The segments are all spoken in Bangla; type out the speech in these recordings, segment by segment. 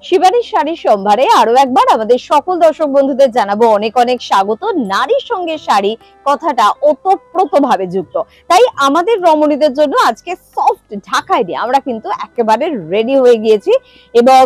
শিবানীর শাড়ির সম্ভারে আরো একবার আমাদের সকল দর্শক বন্ধুদের জানাবো অনেক অনেক স্বাগত। নারীর সঙ্গে শাড়ি কথাটা ওতপ্রোতভাবে যুক্ত, তাই আমাদের রমণীদের জন্য আজকে সফট ঢাকায় দিয়ে আমরা কিন্তু একেবারে রেডি হয়ে গিয়েছি। এবং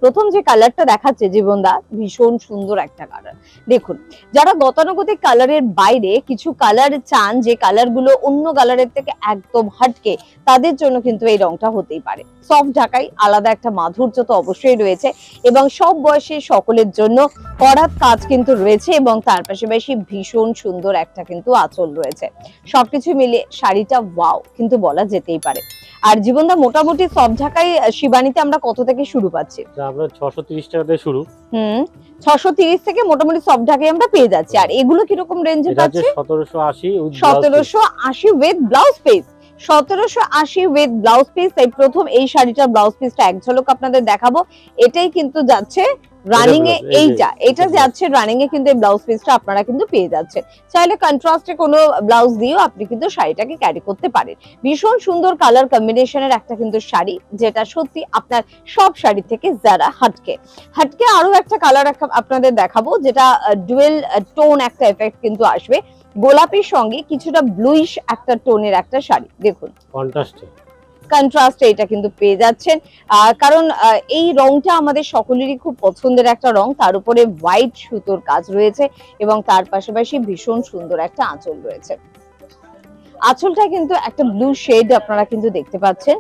প্রথম যে কালারটা দেখাচ্ছে জীবনদা, ভীষণ সুন্দর একটা কালার। দেখুন, যারা গতানুগতিক কালারের বাইরে কিছু কালার চান, যে কালার গুলো অন্য কালারের থেকে একদম হাটকে, তাদের জন্য কিন্তু এই রংটা হতেই পারে। সফট ঢাকাই আলাদা একটা মাধুর্য তো অবশ্যই রয়েছে, এবং সব বয়সের সকলের জন্য করাত কাজ কিন্তু রয়েছে, এবং তার পাশাপাশি ভীষণ সুন্দর একটা কিন্তু আঁচল রয়েছে। সবকিছু মিলে শাড়িটা ওয়াও কিন্তু বলা যেতেই পারে। আর জীবনদা, মোটামুটি সফট ঢাকাই শিবানীতে আমরা কত থেকে শুরু পাচ্ছি? আমরা 630 টাকা থেকে শুরু। 630 থেকে মোটামুটি সফট ঢাকাই আমরা পেয়ে যাচ্ছি। আর এগুলো কিরকম রেঞ্জে পাচ্ছি? 1780 with blouse piece. 1780 with blouse piece. এই প্রথম এই শাড়িটার ব্লাউজ পিসটা এক ঝলক আপনাদের দেখাবো। এটাই কিন্তু যাচ্ছে রানিং এ, এটা যাচ্ছে রানিং এ, কিন্তু এই ব্লাউজ পিসটা আপনারা কিন্তু পেয়ে যাচ্ছেন। চাইলে কন্ট্রাস্টে কোনো ব্লাউজ দিয়েও আপনি কিন্তু শাড়িটাকে ক্যারি করতে পারেন। ভীষণ সুন্দর কালার কম্বিনেশনের একটা কিন্তু শাড়ি, যেটা সত্যি আপনার সব শাড়ি থেকে যারা হাটকে আরো একটা কালার আপনাদের দেখাবো, যেটা ডুয়েল টোন একটা এফেক্ট কিন্তু আসবে। গোলাপির সঙ্গে কিছুটা ব্লুইশ একটা টোনের একটা শাড়ি। দেখুন, কন্ট্রাস্টে এটা কিন্তু পেয়ে যাচ্ছেন। কারণ এই রংটা আমাদের সকলেরই খুব পছন্দের একটা রং, তার উপরে হোয়াইট সুতোর কাজ রয়েছে, এবং তার পাশাপাশি ভীষণ সুন্দর একটা আঁচল রয়েছে। আঁচলটা কিন্তু একটা ব্লু শেড আপনারা কিন্তু দেখতে পাচ্ছেন।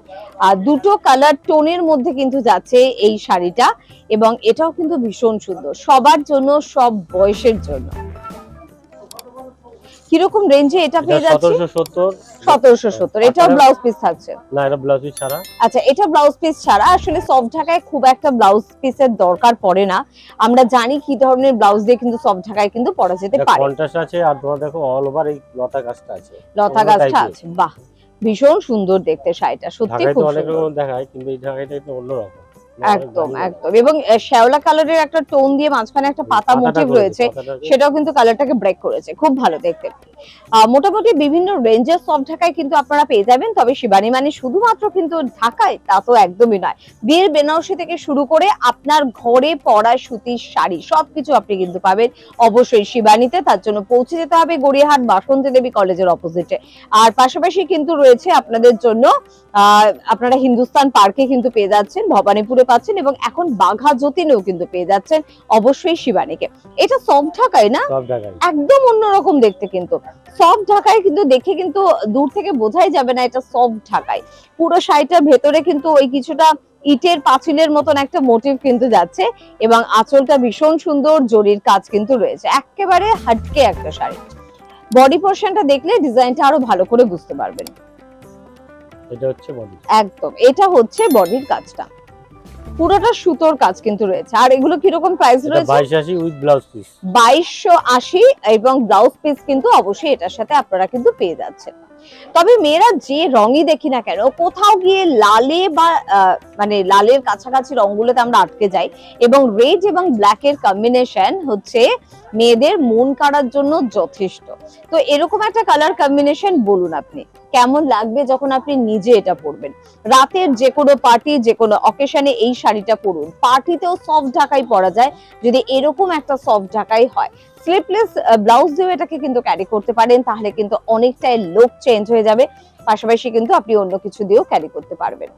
দুটো কালার টোনের মধ্যে কিন্তু যাচ্ছে এই শাড়িটা, এবং এটাও কিন্তু ভীষণ সুন্দর সবার জন্য, সব বয়সের জন্য। কিরকম রেঞ্জে এটা পেয়ে যাচ্ছে? 1770। এটাও ব্লাউজ পিস থাকছে? না, এটা ব্লাউজ পিস ছাড়া। আচ্ছা, এটা ব্লাউজ পিস ছাড়া। আসলে সফট ঢাকায় খুব একটা ব্লাউজ পিসের দরকার পড়ে না, আমরা জানি কি ধরনের ব্লাউজ দিয়ে কিন্তু সফট ঢাকায় কিন্তু পরা যেতে পারে। কন্ট্রাস্ট আছে, আর তোমরা দেখো অল ওভার এই লতা কাজটা আছে। লতা কাজটা আছে, বাহ, ভীষণ সুন্দর দেখতে শাড়িটা, সত্যি খুব সুন্দর। অনেক রকম দেখায়, কিন্তু এই ঢাকাইটা একটু অন্যরকম। একদম একদম। এবং শ্যাওলা কালারের একটা টোন দিয়ে মাঝখানে একটা পাতা মোটিভ রয়েছে, সেটাও কিন্তু কালারটাকে ব্রেক করেছে, খুব ভালো দেখতে। মোটামুটি বিভিন্ন রেঞ্জের সফট ঢাকায় কিন্তু আপনারা পেয়ে যাবেন। তবে শিবানী মানে শুধুমাত্র কিন্তু ঢাকায় তা তো একদমই নয়। বিয়ের বেনারসি থেকে শুরু করে আপনার ঘরে পরা সুতির শাড়ি সবকিছু আপনি কিন্তু পাবেন অবশ্যই শিবানীতে। তার জন্য পৌঁছে যেতে হবে গড়িয়াহাট বাসন্তী দেবী কলেজের অপোজিটে। আর পাশাপাশি কিন্তু রয়েছে আপনাদের জন্য আপনারা হিন্দুস্তান পার্কে কিন্তু পেয়ে যাচ্ছেন, ভবানীপুরে পাচ্ছেন, এবং এখন বাঘা যতীনেও কিন্তু পেয়ে যাচ্ছেন অবশ্যই শিবানীকে। এটা সফট ঢাকাই না, একদম অন্যরকম দেখতে। কিন্তু সফট ঢাকায় কিন্তু দেখে কিন্তু দূর থেকে বোঝাই যাবে না এটা সফট ঢাকাই। পুরো শাড়িটার ভেতরে কিন্তু ওই কিছুটা ইটের পাঁচিলের মতন একটা মোটিভ কিন্তু যাচ্ছে, এবং আঁচলটা ভীষণ সুন্দর জরির কাজ কিন্তু রয়েছে। একেবারে হাটকে একটা শাড়ি। বডি পোরশনটা দেখলে ডিজাইনটা আরো ভালো করে বুঝতে পারবেন। এটা হচ্ছে বডি, একদম এটা হচ্ছে বডির কাজটা, পুরোটা সুতোর কাজ কিন্তু রয়েছে। আর এগুলো কিরকম প্রাইস রয়েছে? 2280 উইথ ব্লাউজ পিস। 2280 এবং ব্লাউজ পিস কিন্তু অবশ্যই এটার সাথে আপনারা কিন্তু পেয়ে যাচ্ছেন। তবে মেয়েরা যে রঙই দেখি না কেন, কোথাও গিয়ে লালে বা মানে লালের কাছাকাছি রঙগুলোতে আমরা আটকে যাই, এবং রেড এবং ব্ল্যাক এর কম্বিনেশন হচ্ছে মেয়েদের মন কাড়ার জন্য যথেষ্ট। তো এরকম একটা কালার কম্বিনেশন বলুন আপনি কেমন লাগবে যখন আপনি নিজে এটা পরবেন? রাতের যে কোনো পার্টি, যে কোনো অকেশনে এই শাড়িটা পরুন। পার্টিতেও সফট ঢাকাই পরা যায় যদি এরকম একটা সফট ঢাকাই হয়। স্লিপলেস ব্লাউজ দিয়ে এটাকে কিন্তু ক্যারি করতে পারেন, তাহলে কিন্তু অনেকটাই লুক চেঞ্জ হয়ে যাবে। পাশাপাশি কিন্তু আপনি অন্য কিছু দিয়েও ক্যারি করতে পারবেন।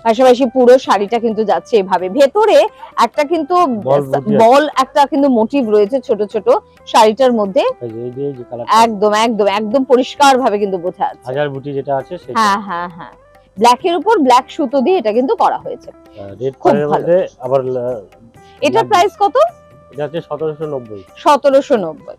পাশাপাশি পুরো শাড়িটা কিন্তু যাচ্ছে এভাবে, ভেতরে একটা কিন্তু বল একটা কিন্তু মোটিভ রয়েছে ছোট ছোট শাড়িটার মধ্যে। একদম একদম একদম পরিষ্কার ভাবে কিন্তু বোঝা যাচ্ছে হাজার বুটি যেটা আছে সেটা। হ্যাঁ হ্যাঁ হ্যাঁ, ব্ল্যাক এর উপর ব্ল্যাক সুতো দিয়ে এটা কিন্তু করা হয়েছে, খুব ভালো। আবার এটা প্রাইস কত? এটা হচ্ছে 1790। 1790।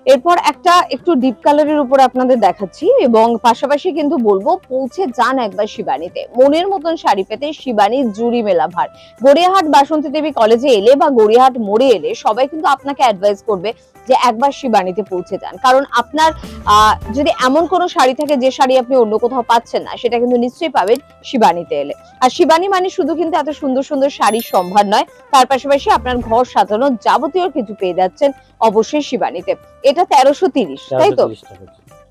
এরপর একটা একটু ডিপ কালারের উপর আপনাদের দেখাচ্ছি, এবং পাশাপাশি কিন্তু বলবো পৌঁছে যান একবার শিবানীতে। মনের মতন শাড়ি পেতে শিবানী জুড়ি মেলা ভার। গড়িয়াহাট বাসন্তী দেবী কলেজে এলে বা গড়িয়াহাট মোড়ে এলে সবাই কিন্তু আপনাকে অ্যাডভাইস করবে যে একবার শিবানীতে পৌঁছে যান, কারণ আপনার যদি এমন কোনো শাড়ি থাকে যে শাড়ি আপনি অন্য কোথাও পাচ্ছেন না, সেটা কিন্তু নিশ্চয়ই পাবেন শিবানীতে এলে। আর শিবানী মানে শুধু কিন্তু এত সুন্দর সুন্দর শাড়ির সম্ভার নয়, তার পাশাপাশি আপনার ঘর সাজানো যাবতীয় কিছু পেয়ে যাচ্ছেন অবশ্যই শিবানীতে। এটা 1330, তাই তো?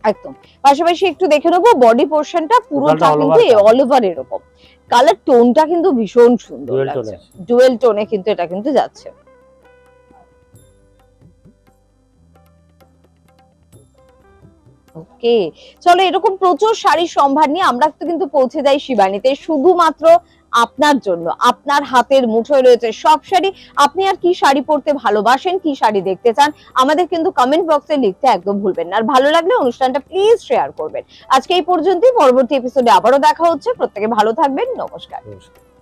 একদম। পাশাপাশি একটু দেখে নেবো বডি পোরশনটা পুরোটা Totalটা all কিন্তু over অল ওভার এরকম। কালার টোনটা কিন্তু ভীষণ সুন্দর ডুয়েল টোন লাগছে। আছে। ডুয়েল টোনে কিন্তু এটা কিন্তু যাচ্ছে। ওকে, চলো এরকম প্রচুর শাড়ির সম্ভার নিয়ে আমরা তো কিন্তু পৌঁছে যাই শিবানীতে শুধুমাত্র আপনার জন্য। আপনার হাতের মুঠোয় রয়েছে সব শাড়ি। আপনি আর কি শাড়ি পরতে ভালোবাসেন, কি শাড়ি দেখতে চান, আমাদের কিন্তু কমেন্ট বক্সে লিখতে একদম ভুলবেন না। আর ভালো লাগলে অনুষ্ঠানটা প্লিজ শেয়ার করবেন। আজকে এই পর্যন্তই, পরবর্তী এপিসোডে আবারও দেখা হচ্ছে। প্রত্যেকে ভালো থাকবেন, নমস্কার। নমস্কার।